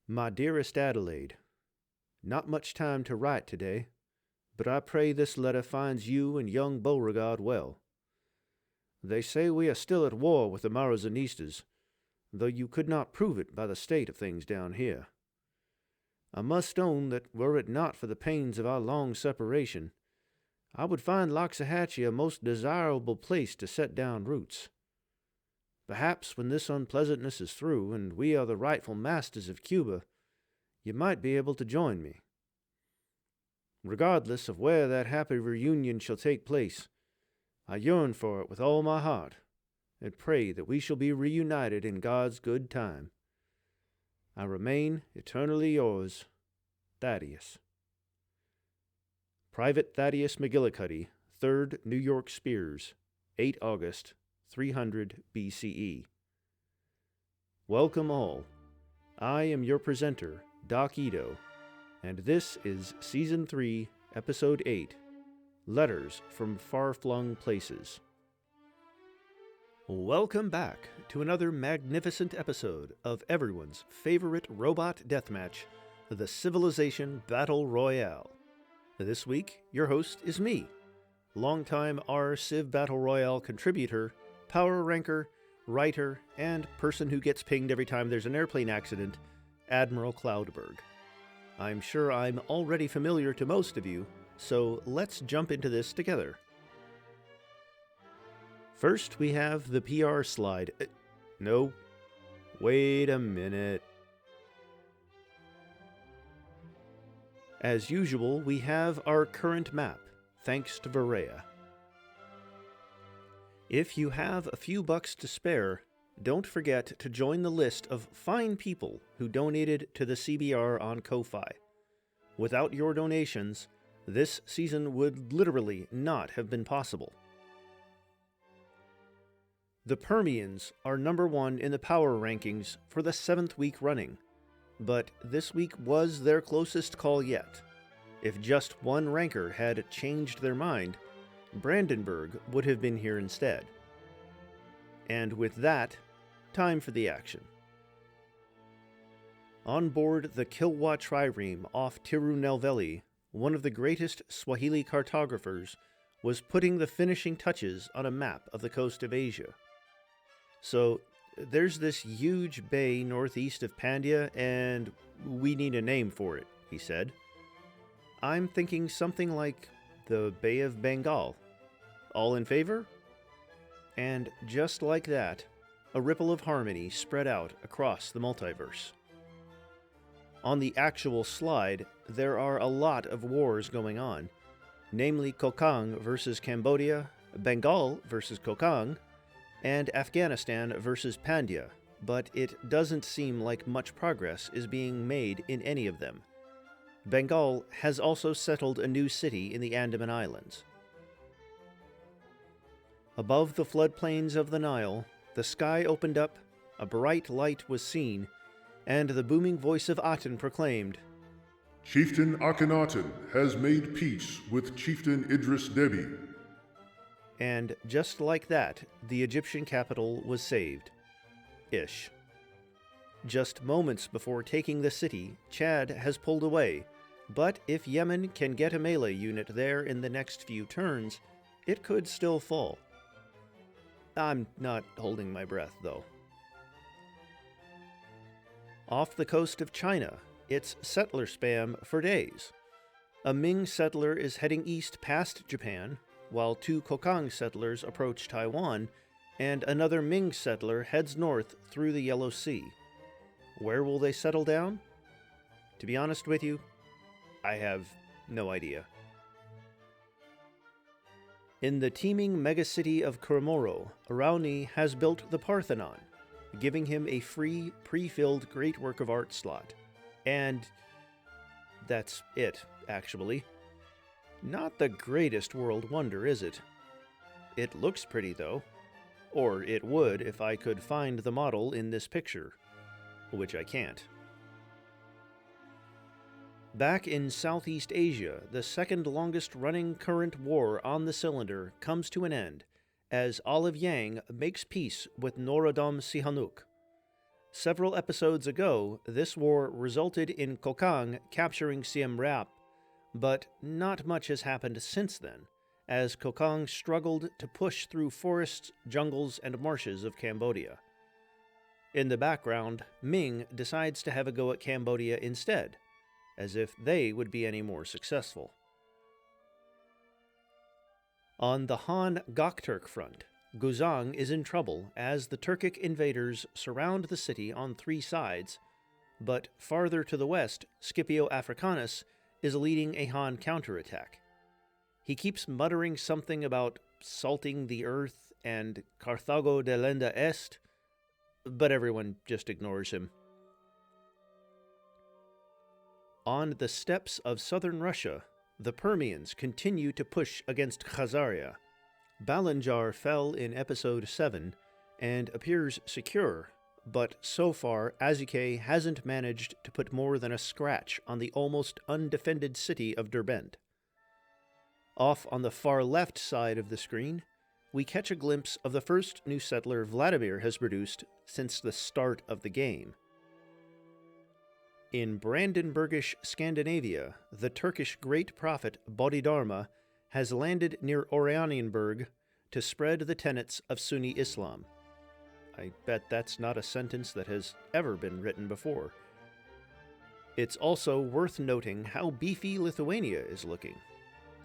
My dearest Adelaide, not much time to write today, but I pray this letter finds you and young Beauregard well. They say we are still at war with the Marazonistas, though you could not prove it by the state of things down here. I must own that were it not for the pains of our long separation, I would find Loxahatchee a most desirable place to set down roots. Perhaps when this unpleasantness is through, and we are the rightful masters of Cuba, you might be able to join me. Regardless of where that happy reunion shall take place, I yearn for it with all my heart, and pray that we shall be reunited in God's good time. I remain eternally yours, Thaddeus. Private Thaddeus McGillicuddy, 3rd New York Spears, 8 August, 300 BCE. Welcome all. I am your presenter, Doc Edo, and this is Season 3, Episode 8, Letters from Far-Flung Places. Welcome back to another magnificent episode of everyone's favorite robot deathmatch, the Civilization Battle Royale. This week, your host is me, longtime R-Civ Battle Royale contributor, power ranker, writer, and person who gets pinged every time there's an airplane accident, Admiral Cloudberg. I'm sure I'm already familiar to most of you, so let's jump into this together. First, we have the PR slide. No, wait a minute. As usual, we have our current map, thanks to Varea. If you have a few bucks to spare, don't forget to join the list of fine people who donated to the CBR on Ko-Fi. Without your donations, this season would literally not have been possible. The Permians are number 1 in the power rankings for the 7th week running, but this week was their closest call yet. If just one ranker had changed their mind, Brandenburg would have been here instead. And with that, time for the action. On board the Kilwa Trireme off Tirunelveli, one of the greatest Swahili cartographers was putting the finishing touches on a map of the coast of Asia. So, there's this huge bay northeast of Pandya, and we need a name for it, he said. I'm thinking something like the Bay of Bengal. All in favor? And just like that, a ripple of harmony spread out across the multiverse. On the actual slide, there are a lot of wars going on, namely Kokang versus Cambodia, Bengal versus Kokang, and Afghanistan versus Pandya, but it doesn't seem like much progress is being made in any of them. Bengal has also settled a new city in the Andaman Islands. Above the floodplains of the Nile, the sky opened up, a bright light was seen, and the booming voice of Aten proclaimed, Chieftain Akhenaten has made peace with Chieftain Idris Deby. And just like that, the Egyptian capital was saved. Ish. Just moments before taking the city, Chad has pulled away, but if Yemen can get a melee unit there in the next few turns, it could still fall. I'm not holding my breath, though. Off the coast of China, it's settler spam for days. A Ming settler is heading east past Japan, while 2 Kokang settlers approach Taiwan, and another Ming settler heads north through the Yellow Sea. Where will they settle down? To be honest with you, I have no idea. In the teeming megacity of Koromoro, Arauni has built the Parthenon, giving him a free, pre-filled great work of art slot. And that's it, actually. Not the greatest world wonder, is it? It looks pretty, though. Or it would if I could find the model in this picture, which I can't. Back in Southeast Asia, the second longest running current war on the cylinder comes to an end as Olive Yang makes peace with Norodom Sihanouk. Several episodes ago, this war resulted in Kokang capturing Siem Reap, but not much has happened since then, as Kokang struggled to push through forests, jungles, and marshes of Cambodia. In the background, Ming decides to have a go at Cambodia instead, as if they would be any more successful. On the Han-Gokturk front, Guzang is in trouble as the Turkic invaders surround the city on 3 sides, but farther to the west, Scipio Africanus is leading a Han counterattack. He keeps muttering something about salting the earth and Carthago delenda est, but everyone just ignores him. On the steppes of southern Russia, the Permians continue to push against Khazaria. Balanjar fell in episode 7 and appears secure, but so far Azuke hasn't managed to put more than a scratch on the almost undefended city of Derbent. Off on the far left side of the screen, we catch a glimpse of the first new settler Vladimir has produced since the start of the game. In Brandenburgish Scandinavia, the Turkish great prophet Bodhidharma has landed near Oranienburg to spread the tenets of Sunni Islam. I bet that's not a sentence that has ever been written before. It's also worth noting how beefy Lithuania is looking.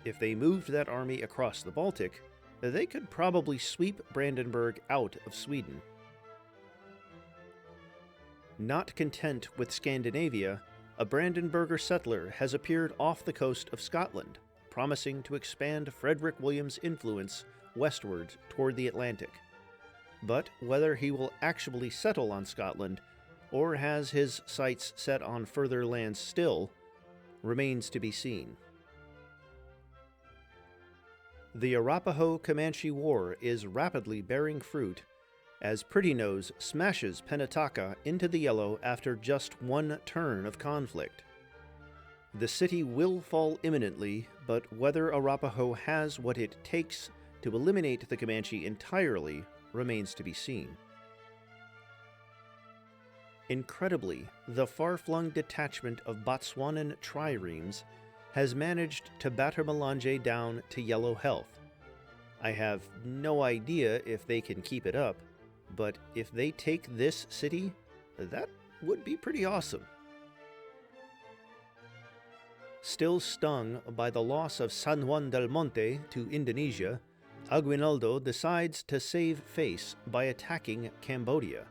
If they moved that army across the Baltic, they could probably sweep Brandenburg out of Sweden. Not content with Scandinavia, a Brandenburger settler has appeared off the coast of Scotland, promising to expand Frederick William's influence westward toward the Atlantic. But whether he will actually settle on Scotland, or has his sights set on further lands still, remains to be seen. The Arapaho-Comanche War is rapidly bearing fruit, as Pretty Nose smashes Penataka into the yellow after just one turn of conflict. The city will fall imminently, but whether Arapaho has what it takes to eliminate the Comanche entirely remains to be seen. Incredibly, the far-flung detachment of Botswanan triremes has managed to batter Melange down to yellow health. I have no idea if they can keep it up, but if they take this city, that would be pretty awesome. Still stung by the loss of San Juan del Monte to Indonesia, Aguinaldo decides to save face by attacking Cambodia.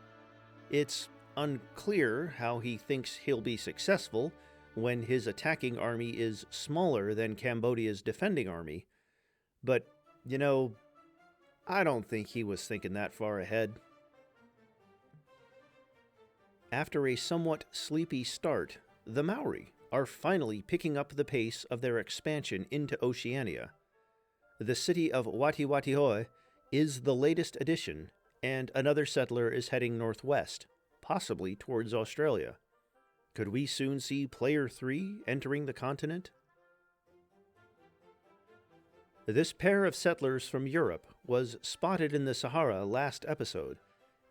It's unclear how he thinks he'll be successful when his attacking army is smaller than Cambodia's defending army, but, I don't think he was thinking that far ahead. After a somewhat sleepy start, the Maori are finally picking up the pace of their expansion into Oceania. The city of Watiwatihoe is the latest addition, and another settler is heading northwest, possibly towards Australia. Could we soon see Player 3 entering the continent? This pair of settlers from Europe was spotted in the Sahara last episode,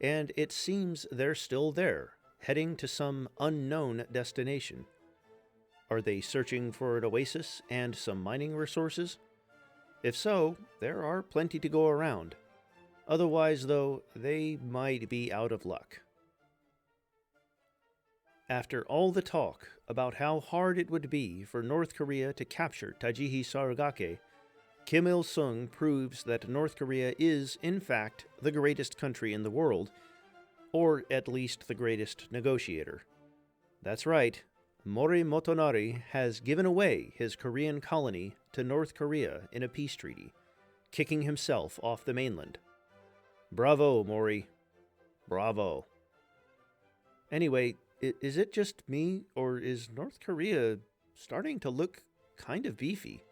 and it seems they're still there, heading to some unknown destination. Are they searching for an oasis and some mining resources? If so, there are plenty to go around. Otherwise, though, they might be out of luck. After all the talk about how hard it would be for North Korea to capture Tajihi Sarugake, Kim Il-sung proves that North Korea is, in fact, the greatest country in the world, or at least the greatest negotiator. That's right, Mori Motonari has given away his Korean colony to North Korea in a peace treaty, kicking himself off the mainland. Bravo, Mori. Bravo. Anyway, is it just me, or is North Korea starting to look kind of beefy?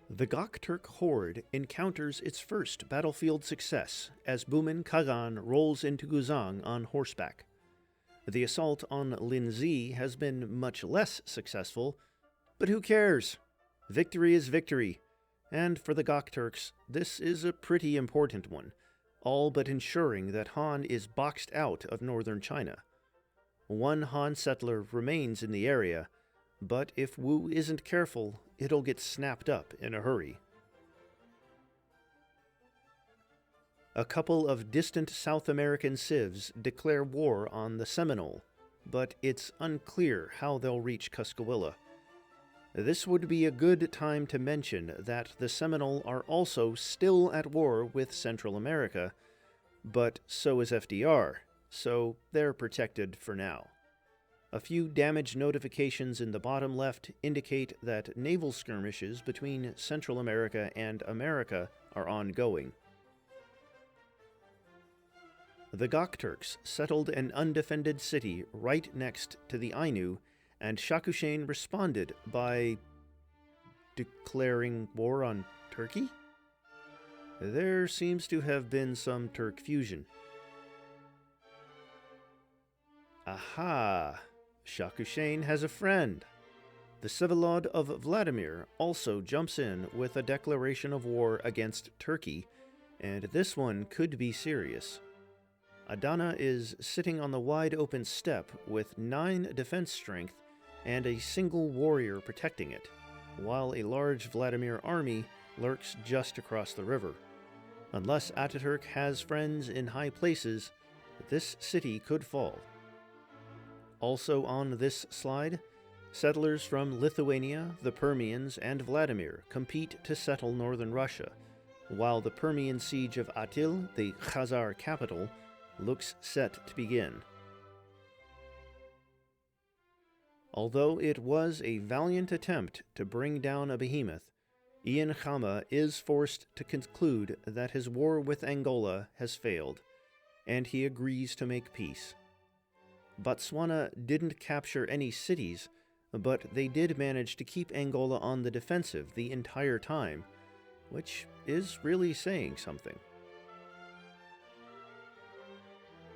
The Gokturk horde encounters its first battlefield success as Bumin Kagan rolls into Guzang on horseback. The assault on Linzi has been much less successful, but who cares? Victory is victory, and for the Gokturks, this is a pretty important one. all but ensuring that Han is boxed out of northern China. One Han settler remains in the area, but if Wu isn't careful, it'll get snapped up in a hurry. A couple of distant South American civs declare war on the Seminole, but it's unclear how they'll reach Cuscahuilla. This would be a good time to mention that the Seminole are also still at war with Central America, but so is FDR, so they're protected for now. A few damage notifications in the bottom left indicate that naval skirmishes between Central America and America are ongoing. The Gokturks settled an undefended city right next to the Ainu, and Shakushain responded by declaring war on Turkey? There seems to have been some Turk fusion. Aha! Shakushain has a friend. The Vsevolod of Vladimir also jumps in with a declaration of war against Turkey, and this one could be serious. Adana is sitting on the wide-open steppe with 9 defense strength and a single warrior protecting it, while a large Vladimir army lurks just across the river. Unless Ataturk has friends in high places, this city could fall. Also on this slide, settlers from Lithuania, the Permians, and Vladimir compete to settle northern Russia, while the Permian siege of Atil, the Khazar capital, looks set to begin. Although it was a valiant attempt to bring down a behemoth, Ian Khama is forced to conclude that his war with Angola has failed, and he agrees to make peace. Botswana didn't capture any cities, but they did manage to keep Angola on the defensive the entire time, which is really saying something.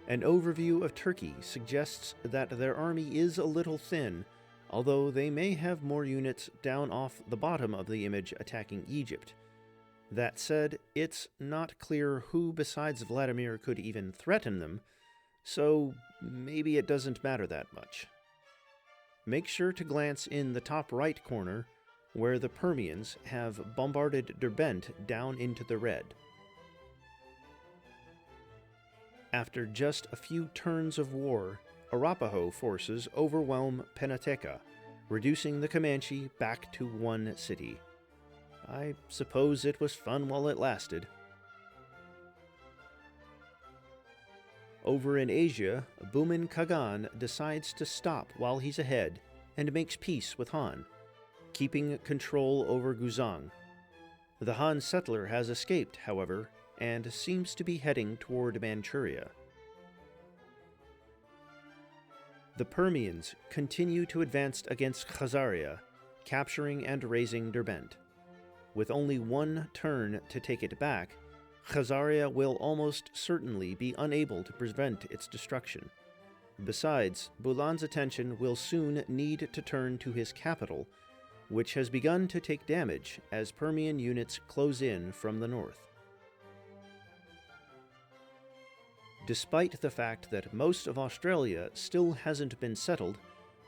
An overview of Turkey suggests that their army is a little thin, although they may have more units down off the bottom of the image attacking Egypt. That said, it's not clear who besides Vladimir could even threaten them, so maybe it doesn't matter that much. Make sure to glance in the top right corner, where the Permians have bombarded Derbent down into the red. After just a few turns of war, Arapaho forces overwhelm Penateca, reducing the Comanche back to one city. I suppose it was fun while it lasted. Over in Asia, Bumin Kagan decides to stop while he's ahead and makes peace with Han, keeping control over Guzang. The Han settler has escaped, however, and seems to be heading toward Manchuria. The Permians continue to advance against Khazaria, capturing and razing Derbent. With only one turn to take it back, Khazaria will almost certainly be unable to prevent its destruction. Besides, Bulan's attention will soon need to turn to his capital, which has begun to take damage as Permian units close in from the north. Despite the fact that most of Australia still hasn't been settled,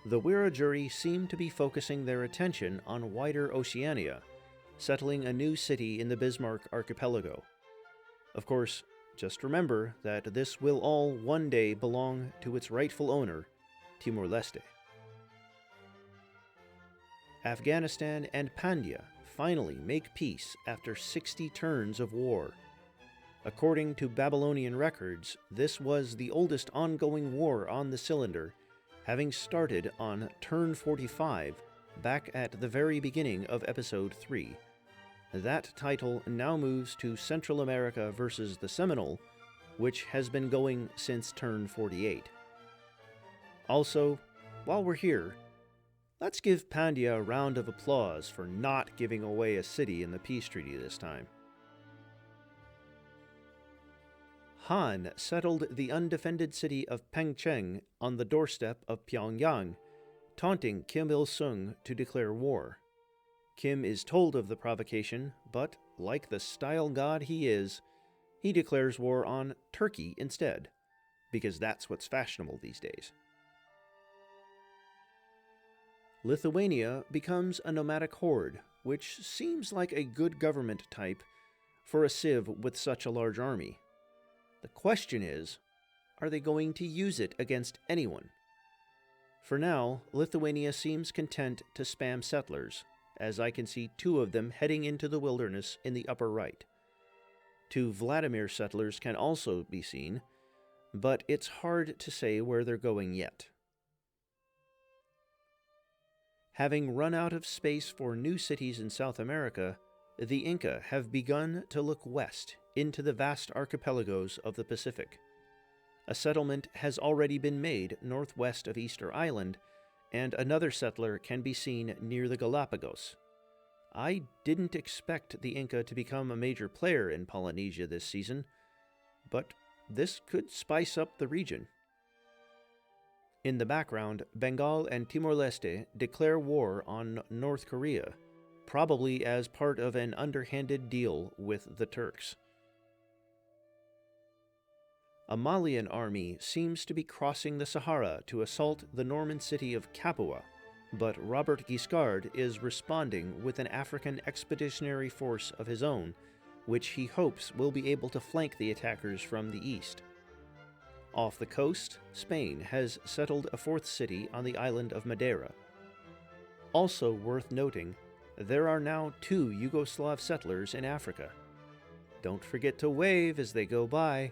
the Wiradjuri seem to be focusing their attention on wider Oceania, settling a new city in the Bismarck archipelago. Of course, just remember that this will all one day belong to its rightful owner, Timor-Leste. Afghanistan and Pandya finally make peace after 60 turns of war. According to Babylonian records, this was the oldest ongoing war on the cylinder, having started on turn 45 back at the very beginning of episode 3. That title now moves to Central America versus the Seminole, which has been going since turn 48. Also, while we're here, let's give Pandya a round of applause for not giving away a city in the peace treaty this time. Han settled the undefended city of Pengcheng on the doorstep of Pyongyang, taunting Kim Il-sung to declare war. Kim is told of the provocation, but, like the style god he is, he declares war on Turkey instead, because that's what's fashionable these days. Lithuania becomes a nomadic horde, which seems like a good government type for a civ with such a large army. The question is, are they going to use it against anyone? For now, Lithuania seems content to spam settlers, as I can see 2 of them heading into the wilderness in the upper right. 2 Vladimir settlers can also be seen, but it's hard to say where they're going yet. Having run out of space for new cities in South America, the Inca have begun to look west into the vast archipelagos of the Pacific. A settlement has already been made northwest of Easter Island, and another settler can be seen near the Galapagos. I didn't expect the Inca to become a major player in Polynesia this season, but this could spice up the region. In the background, Bengal and Timor-Leste declare war on North Korea, probably as part of an underhanded deal with the Turks. A Malian army seems to be crossing the Sahara to assault the Norman city of Capua, but Robert Guiscard is responding with an African expeditionary force of his own, which he hopes will be able to flank the attackers from the east. Off the coast, Spain has settled a 4th city on the island of Madeira. Also worth noting, there are now 2 Yugoslav settlers in Africa. Don't forget to wave as they go by.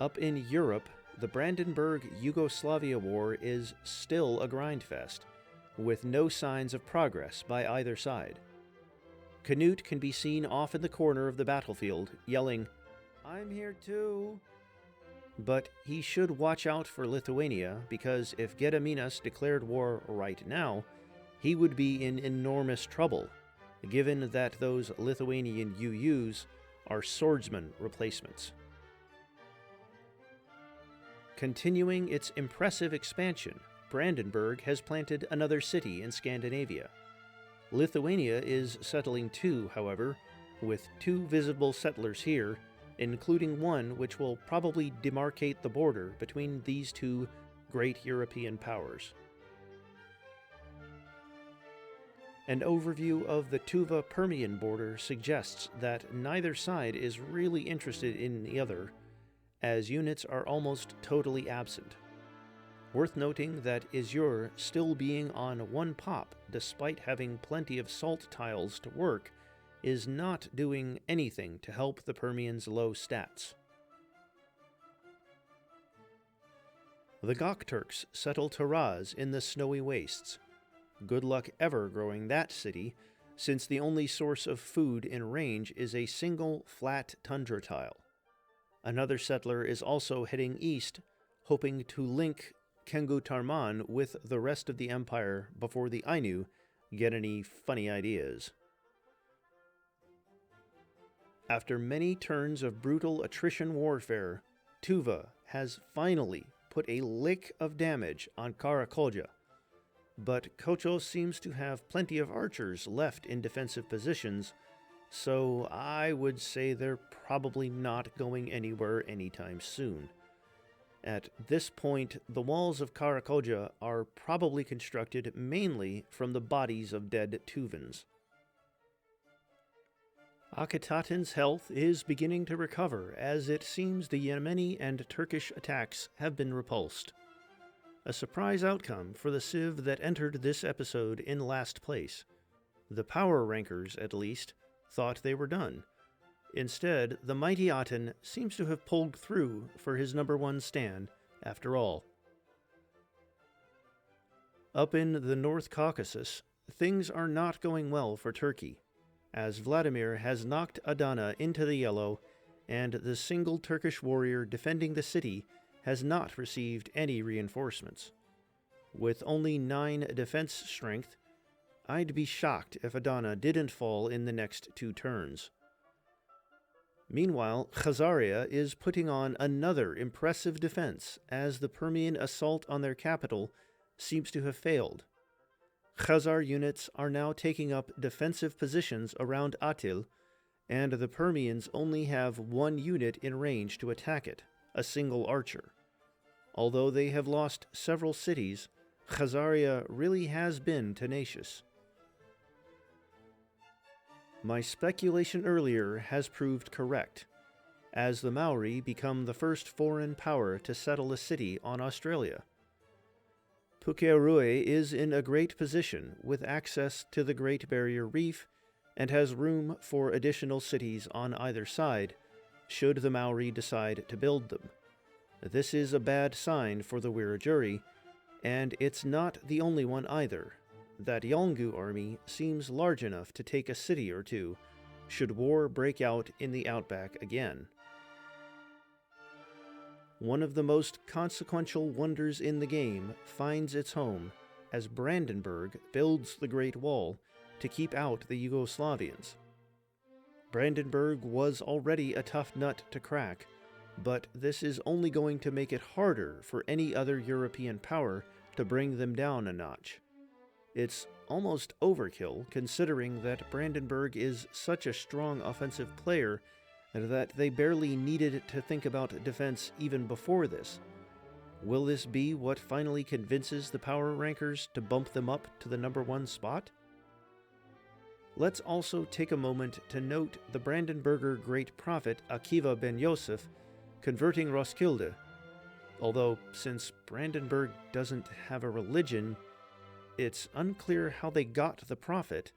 Up in Europe, the Brandenburg-Yugoslavia War is still a grindfest, with no signs of progress by either side. Canute can be seen off in the corner of the battlefield, yelling, "I'm here too." But he should watch out for Lithuania, because if Gediminas declared war right now, he would be in enormous trouble, given that those Lithuanian UUs are swordsman replacements. Continuing its impressive expansion, Brandenburg has planted another city in Scandinavia. Lithuania is settling too, however, with 2 visible settlers here, including one which will probably demarcate the border between these 2 great European powers. An overview of the Tuva-Permian border suggests that neither side is really interested in the other, as units are almost totally absent. Worth noting that Izur still being on 1 pop despite having plenty of salt tiles to work is not doing anything to help the Permians' low stats. The Gokturks settle Taraz in the snowy wastes. Good luck ever growing that city, since the only source of food in range is a single flat tundra tile. Another settler is also heading east, hoping to link Kengutarman with the rest of the empire before the Ainu get any funny ideas. After many turns of brutal attrition warfare, Tuva has finally put a lick of damage on Karakolja, but Kocho seems to have plenty of archers left in defensive positions, so I would say they're probably not going anywhere anytime soon. At this point, the walls of Karakolja are probably constructed mainly from the bodies of dead Tuvans. Akhetaten's health is beginning to recover, as it seems the Yemeni and Turkish attacks have been repulsed. A surprise outcome for the civ that entered this episode in last place. The power rankers, at least, thought they were done. Instead, the mighty Aten seems to have pulled through for his number 1 stand, after all. Up in the North Caucasus, things are not going well for Turkey, as Vladimir has knocked Adana into the yellow, and the single Turkish warrior defending the city has not received any reinforcements. With only 9 defense strength, I'd be shocked if Adana didn't fall in the next 2 turns. Meanwhile, Khazaria is putting on another impressive defense, as the Permian assault on their capital seems to have failed. Khazar units are now taking up defensive positions around Atil, and the Permians only have one unit in range to attack it, a single archer. Although they have lost several cities, Khazaria really has been tenacious. My speculation earlier has proved correct, as the Maori become the first foreign power to settle a city on Australia. Pukearua is in a great position with access to the Great Barrier Reef and has room for additional cities on either side, should the Maori decide to build them. This is a bad sign for the Wiradjuri, and it's not the only one either. That Yolngu army seems large enough to take a city or two, should war break out in the outback again. One of the most consequential wonders in the game finds its home as Brandenburg builds the Great Wall to keep out the Yugoslavians. Brandenburg was already a tough nut to crack, but this is only going to make it harder for any other European power to bring them down a notch. It's almost overkill considering that Brandenburg is such a strong offensive player that they barely needed to think about defense even before this. Will this be what finally convinces the power rankers to bump them up to the #1 spot? Let's also take a moment to note the Brandenburger great prophet Akiva ben Yosef converting Roskilde, although since Brandenburg doesn't have a religion, it's unclear how they got the prophet,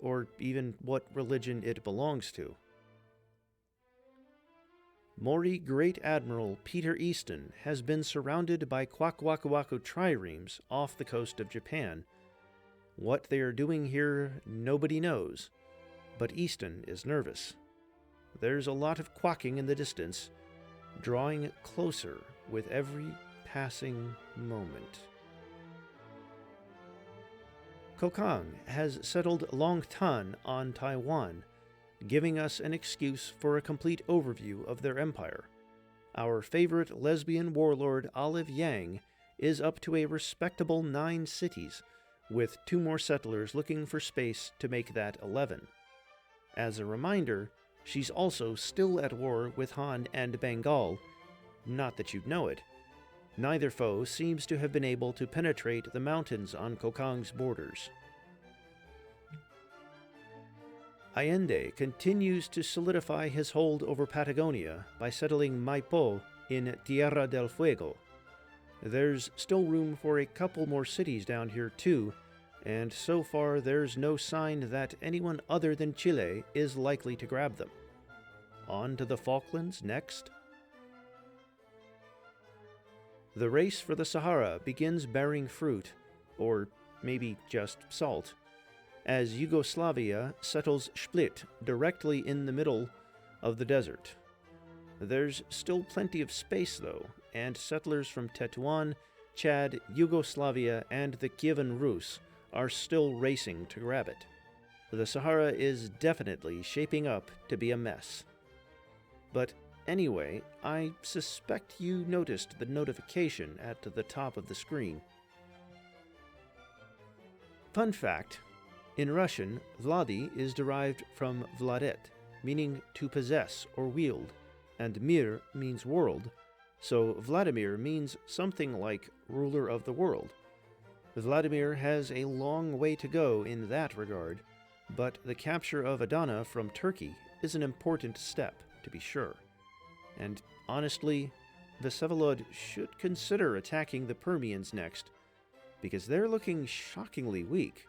or even what religion it belongs to. Maori Great Admiral Peter Easton has been surrounded by Kwakwakawaku triremes off the coast of Japan. What they are doing here, nobody knows, but Easton is nervous. There's a lot of quacking in the distance, drawing closer with every passing moment. Kokang has settled Long Tan on Taiwan, giving us an excuse for a complete overview of their empire. Our favorite lesbian warlord Olive Yang is up to a respectable 9 cities, with 2 more settlers looking for space to make that 11. As a reminder, she's also still at war with Han and Bengal, not that you'd know it. Neither foe seems to have been able to penetrate the mountains on Kokang's borders. Allende continues to solidify his hold over Patagonia by settling Maipo in Tierra del Fuego. There's still room for a couple more cities down here too, and so far there's no sign that anyone other than Chile is likely to grab them. On to the Falklands next. The race for the Sahara begins bearing fruit, or maybe just salt, as Yugoslavia settles Split directly in the middle of the desert. There's still plenty of space though, and settlers from Tetuan, Chad, Yugoslavia, and the Kievan Rus are still racing to grab it. The Sahara is definitely shaping up to be a mess. But anyway, I suspect you noticed the notification at the top of the screen. Fun fact, in Russian, Vladi is derived from Vladet, meaning to possess or wield, and Mir means world, so Vladimir means something like ruler of the world. Vladimir has a long way to go in that regard, but the capture of Adana from Turkey is an important step, to be sure. And honestly, the Vsevolod should consider attacking the Permians next, because they're looking shockingly weak.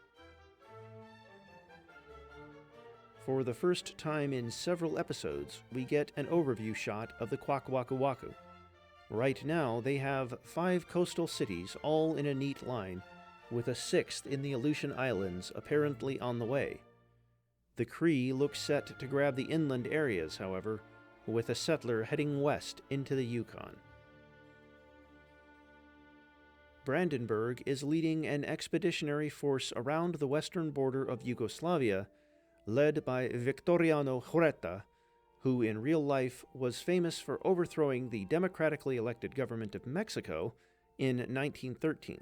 For the first time in several episodes, we get an overview shot of the Kwakwakawaku. Right now, they have 5 coastal cities all in a neat line, with a 6th in the Aleutian Islands apparently on the way. The Cree look set to grab the inland areas, however, with a settler heading west into the Yukon. Brandenburg is leading an expeditionary force around the western border of Yugoslavia, led by Victoriano Huerta, who in real life was famous for overthrowing the democratically elected government of Mexico in 1913.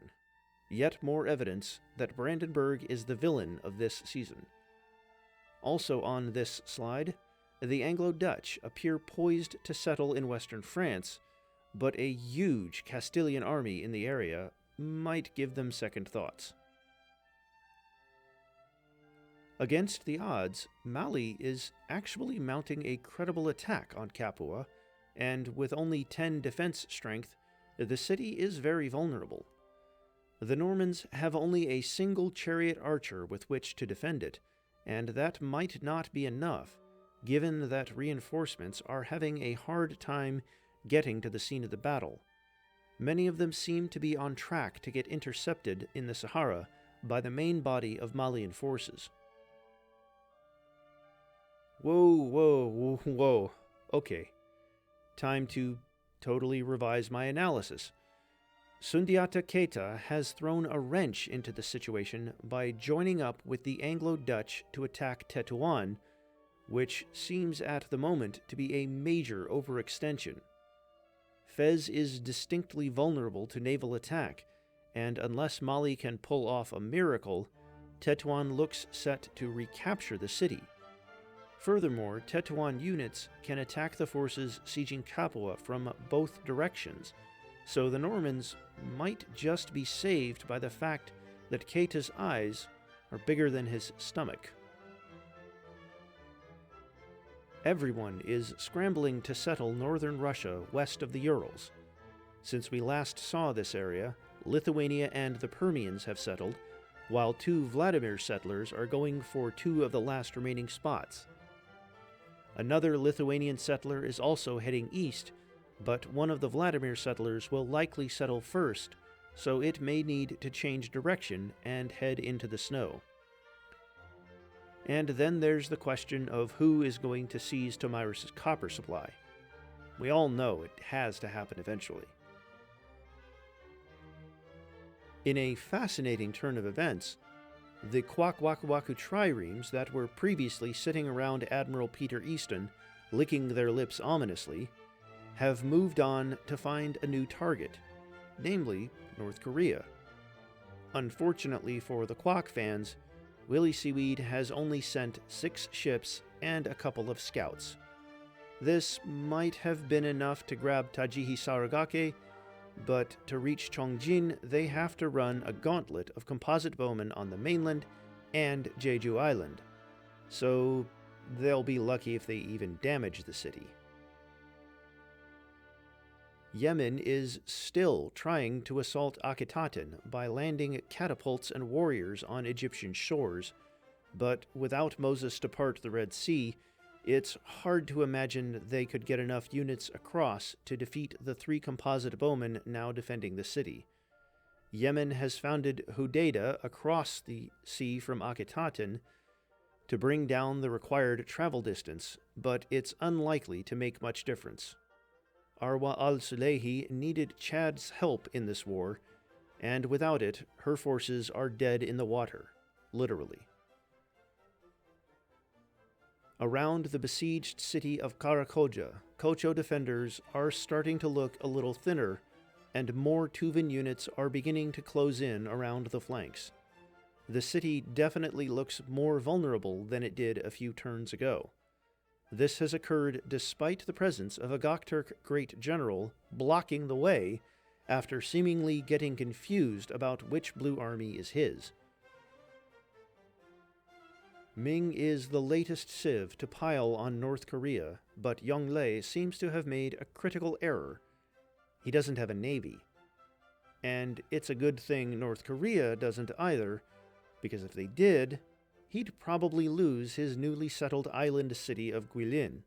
Yet more evidence that Brandenburg is the villain of this season. Also on this slide, the Anglo-Dutch appear poised to settle in western France, but a huge Castilian army in the area might give them second thoughts. Against the odds, Mali is actually mounting a credible attack on Capua, and with only 10 defense strength, the city is very vulnerable. The Normans have only a single chariot archer with which to defend it, and that might not be enough, given that reinforcements are having a hard time getting to the scene of the battle. Many of them seem to be on track to get intercepted in the Sahara by the main body of Malian forces. Whoa. Okay. Time to totally revise my analysis. Sundiata Keita has thrown a wrench into the situation by joining up with the Anglo-Dutch to attack Tetouan, which seems at the moment to be a major overextension. Fez is distinctly vulnerable to naval attack, and unless Mali can pull off a miracle, Tetouan looks set to recapture the city. Furthermore, Tetouan units can attack the forces sieging Capua from both directions, so the Normans might just be saved by the fact that Keita's eyes are bigger than his stomach. Everyone is scrambling to settle northern Russia west of the Urals. Since we last saw this area, Lithuania and the Permians have settled, while 2 Vladimir settlers are going for 2 of the last remaining spots. Another Lithuanian settler is also heading east, but one of the Vladimir settlers will likely settle first, so it may need to change direction and head into the snow. And then there's the question of who is going to seize Tomyris' copper supply. We all know it has to happen eventually. In a fascinating turn of events, the Kwakwaku triremes that were previously sitting around Admiral Peter Easton, licking their lips ominously, have moved on to find a new target, namely North Korea. Unfortunately for the Kwak fans, Willie Seaweed has only sent 6 ships and a couple of scouts. This might have been enough to grab Tajihi Saragake, but to reach Chongjin, they have to run a gauntlet of composite bowmen on the mainland and Jeju Island, so they'll be lucky if they even damage the city. Yemen is still trying to assault Akhetaten by landing catapults and warriors on Egyptian shores, but without Moses to part the Red Sea, it's hard to imagine they could get enough units across to defeat the 3 composite bowmen now defending the city. Yemen has founded Hudaydah across the sea from Akhetaten to bring down the required travel distance, but it's unlikely to make much difference. Arwa al-Sulehi needed Chad's help in this war, and without it, her forces are dead in the water, literally. Around the besieged city of Karakoja, Kocho defenders are starting to look a little thinner, and more Tuvan units are beginning to close in around the flanks. The city definitely looks more vulnerable than it did a few turns ago. This has occurred despite the presence of a Gokturk Great General blocking the way after seemingly getting confused about which Blue Army is his. Ming is the latest civ to pile on North Korea, but Yongle seems to have made a critical error. He doesn't have a navy. And it's a good thing North Korea doesn't either, because if they did, he'd probably lose his newly settled island city of Guilin.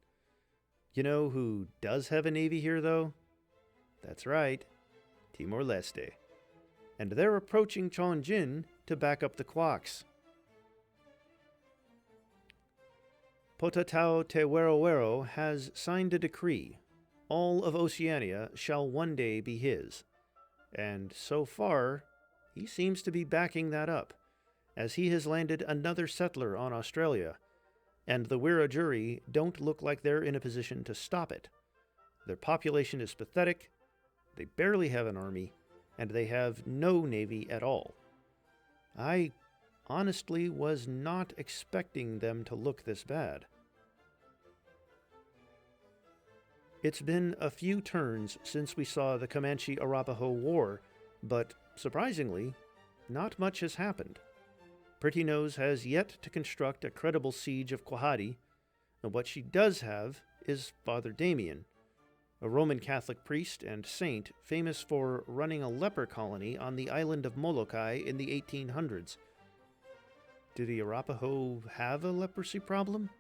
You know who does have a navy here, though? That's right, Timor-Leste. And they're approaching Chongjin to back up the Kwaks. Potatau Te Wero has signed a decree. All of Oceania shall one day be his. And so far, he seems to be backing that up, as he has landed another settler on Australia, and the Wiradjuri don't look like they're in a position to stop it. Their population is pathetic, they barely have an army, and they have no navy at all. I honestly was not expecting them to look this bad. It's been a few turns since we saw the Comanche-Arapaho War, but surprisingly, not much has happened. Pretty Nose has yet to construct a credible siege of Quahati, and what she does have is Father Damien, a Roman Catholic priest and saint famous for running a leper colony on the island of Molokai in the 1800s. Do the Arapaho have a leprosy problem?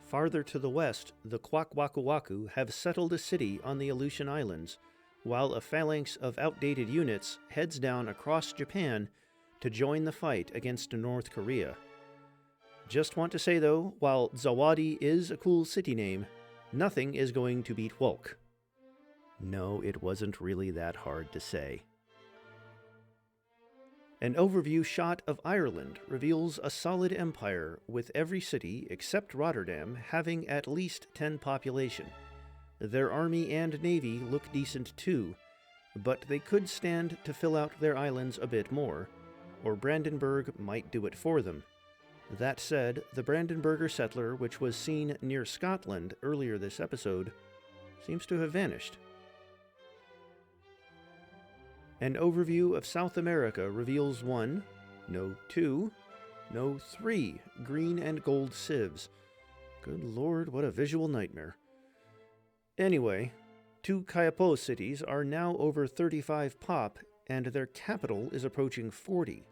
Farther to the west, the Kwakwakuwaku have settled a city on the Aleutian Islands, while a phalanx of outdated units heads down across Japan to join the fight against North Korea. Just want to say though, while Zawadi is a cool city name, nothing is going to beat Wulk. No, it wasn't really that hard to say. An overview shot of Ireland reveals a solid empire, with every city, except Rotterdam, having at least 10 population. Their army and navy look decent too, but they could stand to fill out their islands a bit more, or Brandenburg might do it for them. That said, the Brandenburger settler, which was seen near Scotland earlier this episode, seems to have vanished. An overview of South America reveals 1, no 2, no 3 green and gold sieves. Good lord, what a visual nightmare. Anyway, 2 Kayapo cities are now over 35 pop, and their capital is approaching 40.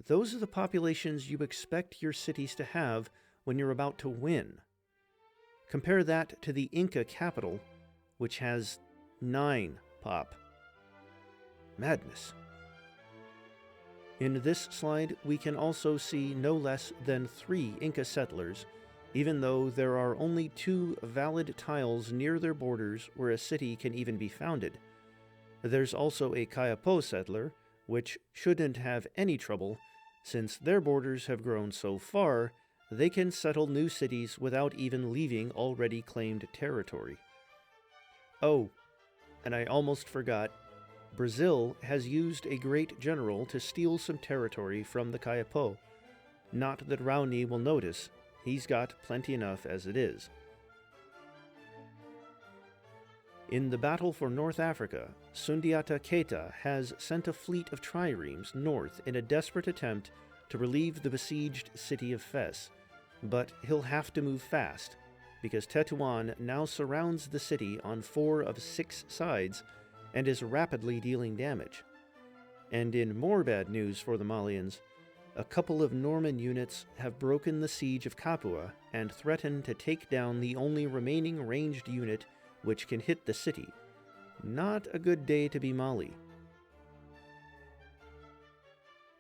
Those are the populations you expect your cities to have when you're about to win. Compare that to the Inca capital, which has 9 pop. Madness. In this slide, we can also see no less than 3 Inca settlers, even though there are only 2 valid tiles near their borders where a city can even be founded. There's also a Kayapo settler, which shouldn't have any trouble, since their borders have grown so far, they can settle new cities without even leaving already claimed territory. Oh, and I almost forgot, Brazil has used a great general to steal some territory from the Kayapo. Not that Raoni will notice, he's got plenty enough as it is. In the battle for North Africa, Sundiata Keita has sent a fleet of triremes north in a desperate attempt to relieve the besieged city of Fes, but he'll have to move fast, because Tetuan now surrounds the city on 4 of 6 sides and is rapidly dealing damage. And in more bad news for the Malians, a couple of Norman units have broken the siege of Capua and threaten to take down the only remaining ranged unit which can hit the city. Not a good day to be Mali.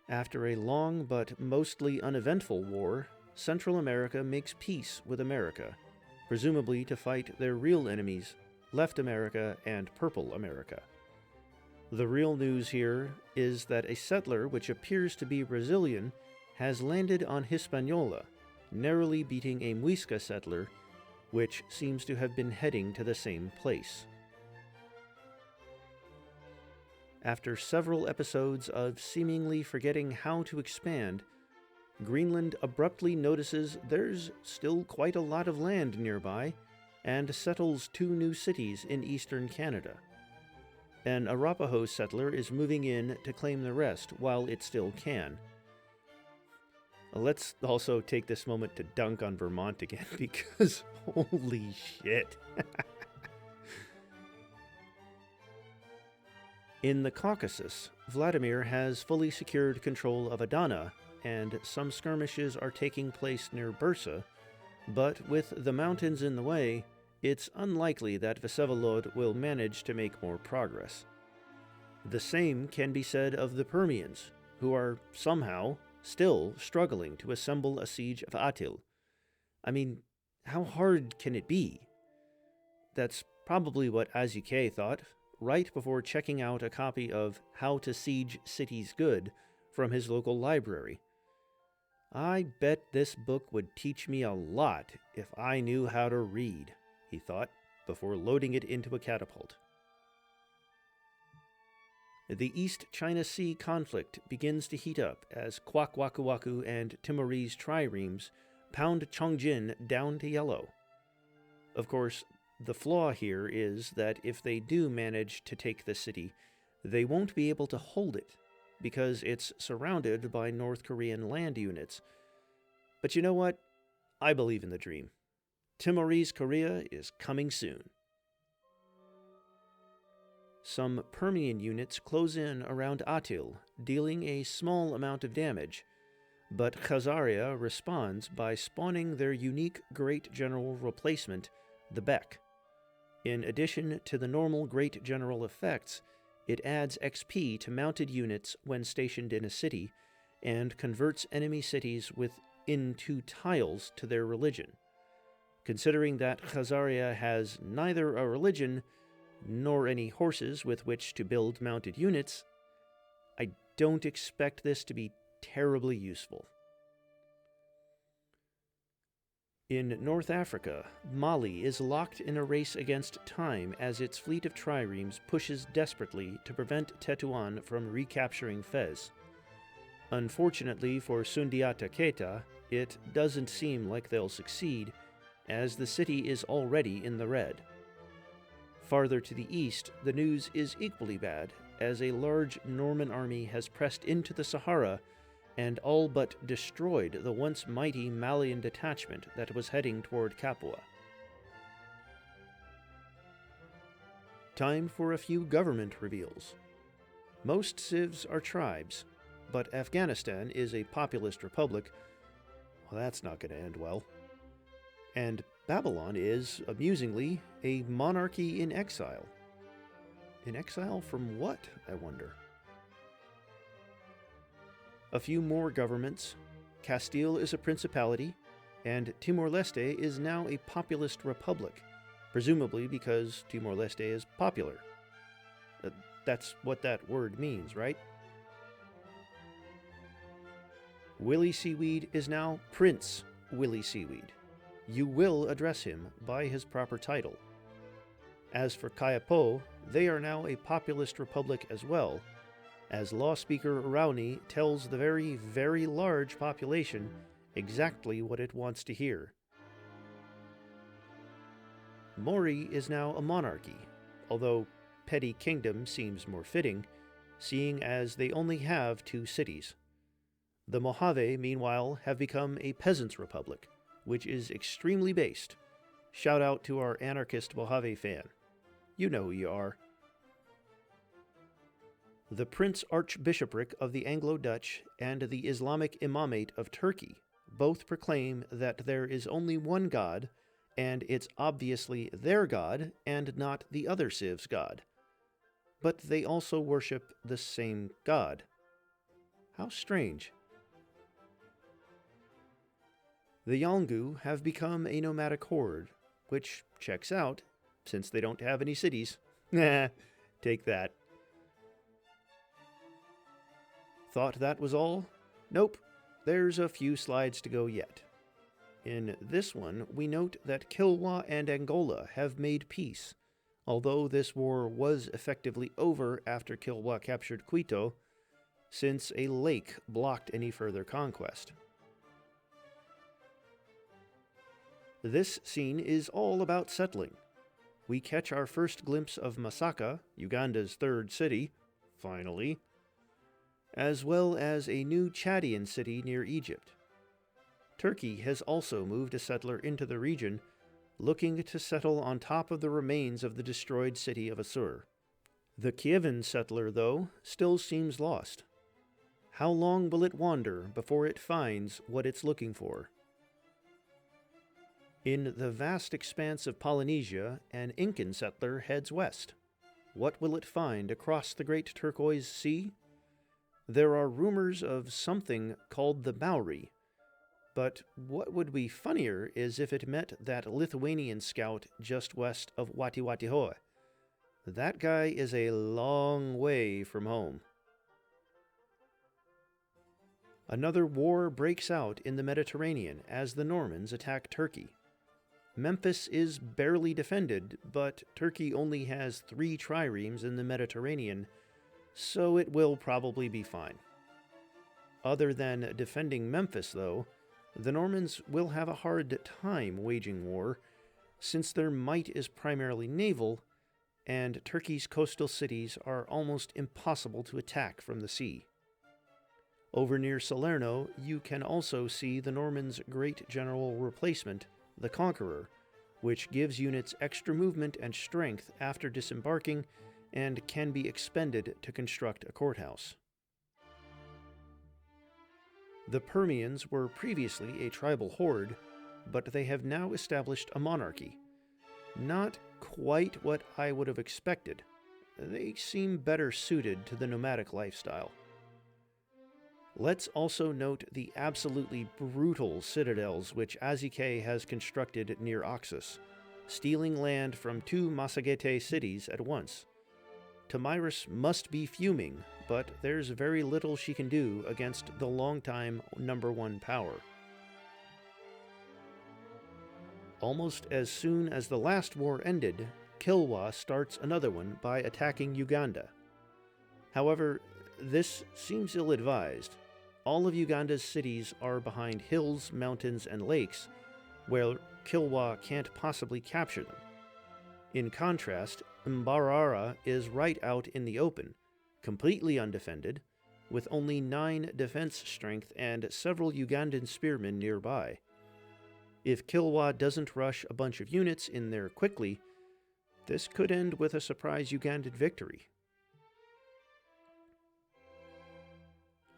After a long but mostly uneventful war, Central America makes peace with America, presumably to fight their real enemies, Left America and Purple America. The real news here is that a settler which appears to be Brazilian has landed on Hispaniola, narrowly beating a Muisca settler, which seems to have been heading to the same place. After several episodes of seemingly forgetting how to expand, Greenland abruptly notices there's still quite a lot of land nearby, and settles 2 new cities in eastern Canada. An Arapaho settler is moving in to claim the rest while it still can. Let's also take this moment to dunk on Vermont again, because holy shit. In the Caucasus, Vladimir has fully secured control of Adana, and some skirmishes are taking place near Bursa, but with the mountains in the way, it's unlikely that Vsevolod will manage to make more progress. The same can be said of the Permians, who are somehow still struggling to assemble a siege of Atil. I mean, how hard can it be? That's probably what Azuke thought, right before checking out a copy of How to Siege Cities Good from his local library. I bet this book would teach me a lot if I knew how to read, he thought, before loading it into a catapult. The East China Sea conflict begins to heat up as Kwakwakuwaku and Timorese triremes pound Chongjin down to yellow. Of course, the flaw here is that if they do manage to take the city, they won't be able to hold it, because it's surrounded by North Korean land units. But you know what? I believe in the dream. Timorese Korea is coming soon. Some Permian units close in around Atil, dealing a small amount of damage, but Khazaria responds by spawning their unique Great General replacement, the Beck. In addition to the normal Great General effects, it adds XP to mounted units when stationed in a city, and converts enemy cities into tiles to their religion. Considering that Khazaria has neither a religion nor any horses with which to build mounted units, I don't expect this to be terribly useful. In North Africa, Mali is locked in a race against time as its fleet of triremes pushes desperately to prevent Tetouan from recapturing Fez. Unfortunately for Sundiata Keita, it doesn't seem like they'll succeed, as the city is already in the red. Farther to the east, the news is equally bad, as a large Norman army has pressed into the Sahara and all but destroyed the once mighty Malian detachment that was heading toward Capua. Time for a few government reveals. Most civs are tribes, but Afghanistan is a populist republic. Well, that's not going to end well. And Babylon is, amusingly, a monarchy in exile. In exile from what, I wonder? A few more governments. Castile is a principality, and Timor-Leste is now a populist republic, presumably because Timor-Leste is popular. That's what that word means, right? Willie Seaweed is now Prince Willie Seaweed. You will address him by his proper title. As for Kayapo, they are now a populist republic as well, as law speaker Raoni tells the very, very large population exactly what it wants to hear. Mori is now a monarchy, although petty kingdom seems more fitting, seeing as they only have 2 cities. The Mojave, meanwhile, have become a peasants' republic, which is extremely based. Shout out to our anarchist Mojave fan. You know who you are. The Prince Archbishopric of the Anglo-Dutch and the Islamic Imamate of Turkey both proclaim that there is only one God, and it's obviously their God and not the other civ's God. But they also worship the same God. How strange. The Yolngu have become a nomadic horde, which checks out, since they don't have any cities. Take that. Thought that was all? Nope, there's a few slides to go yet. In this one, we note that Kilwa and Angola have made peace, although this war was effectively over after Kilwa captured Quito, since a lake blocked any further conquest. This scene is all about settling. We catch our first glimpse of Masaka, Uganda's 3rd city, finally, as well as a new Chadian city near Egypt. Turkey has also moved a settler into the region, looking to settle on top of the remains of the destroyed city of Assur. The Kievan settler, though, still seems lost. How long will it wander before it finds what it's looking for? In the vast expanse of Polynesia, an Incan settler heads west. What will it find across the Great Turquoise Sea? There are rumors of something called the Bowery, but what would be funnier is if it met that Lithuanian scout just west of Watiwatihoa. That guy is a long way from home. Another war breaks out in the Mediterranean as the Normans attack Turkey. Memphis is barely defended, but Turkey only has 3 triremes in the Mediterranean, so it will probably be fine. Other than defending Memphis, though, the Normans will have a hard time waging war, since their might is primarily naval, and Turkey's coastal cities are almost impossible to attack from the sea. Over near Salerno, you can also see the Normans' great general replacement, the Conqueror, which gives units extra movement and strength after disembarking and can be expended to construct a courthouse. The Permians were previously a tribal horde, but they have now established a monarchy. Not quite what I would have expected. They seem better suited to the nomadic lifestyle. Let's also note the absolutely brutal citadels which Azike has constructed near Oxus, stealing land from 2 Massagetæ cities at once. Tomyris must be fuming, but there's very little she can do against the longtime #1 power. Almost as soon as the last war ended, Kilwa starts another one by attacking Uganda. However, this seems ill-advised. All of Uganda's cities are behind hills, mountains, and lakes, where Kilwa can't possibly capture them. In contrast, Mbarara is right out in the open, completely undefended, with only 9 defense strength and several Ugandan spearmen nearby. If Kilwa doesn't rush a bunch of units in there quickly, this could end with a surprise Ugandan victory.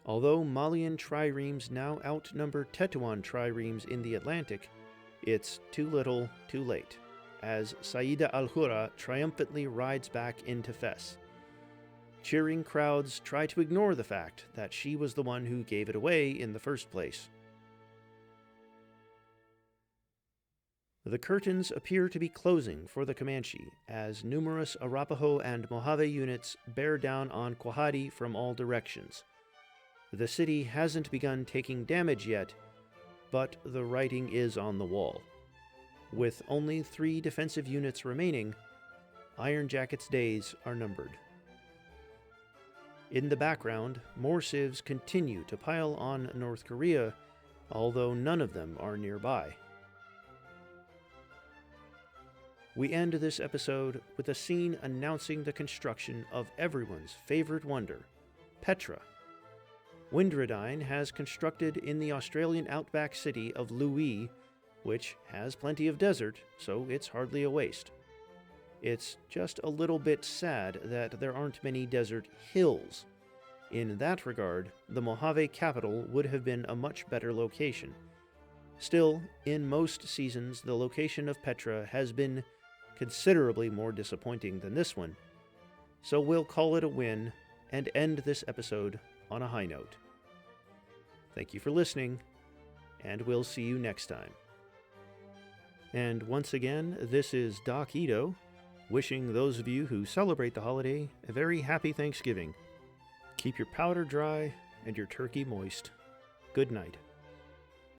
Although Malian triremes now outnumber Tetuan triremes in the Atlantic, it's too little, too late, as Saida al-Hura triumphantly rides back into Fes. Cheering crowds try to ignore the fact that she was the one who gave it away in the first place. The curtains appear to be closing for the Comanche, as numerous Arapaho and Mojave units bear down on Quahadi from all directions. The city hasn't begun taking damage yet, but the writing is on the wall. With only 3 defensive units remaining, Iron Jacket's days are numbered. In the background, more civs continue to pile on North Korea, although none of them are nearby. We end this episode with a scene announcing the construction of everyone's favorite wonder, Petra. Windradine has constructed in the Australian outback city of Louis, which has plenty of desert, so it's hardly a waste. It's just a little bit sad that there aren't many desert hills. In that regard, the Mojave capital would have been a much better location. Still, in most seasons, the location of Petra has been considerably more disappointing than this one, so we'll call it a win and end this episode on a high note. Thank you for listening, and we'll see you next time. And once again, this is Doc Ito, wishing those of you who celebrate the holiday a very happy Thanksgiving. Keep your powder dry and your turkey moist. Good night.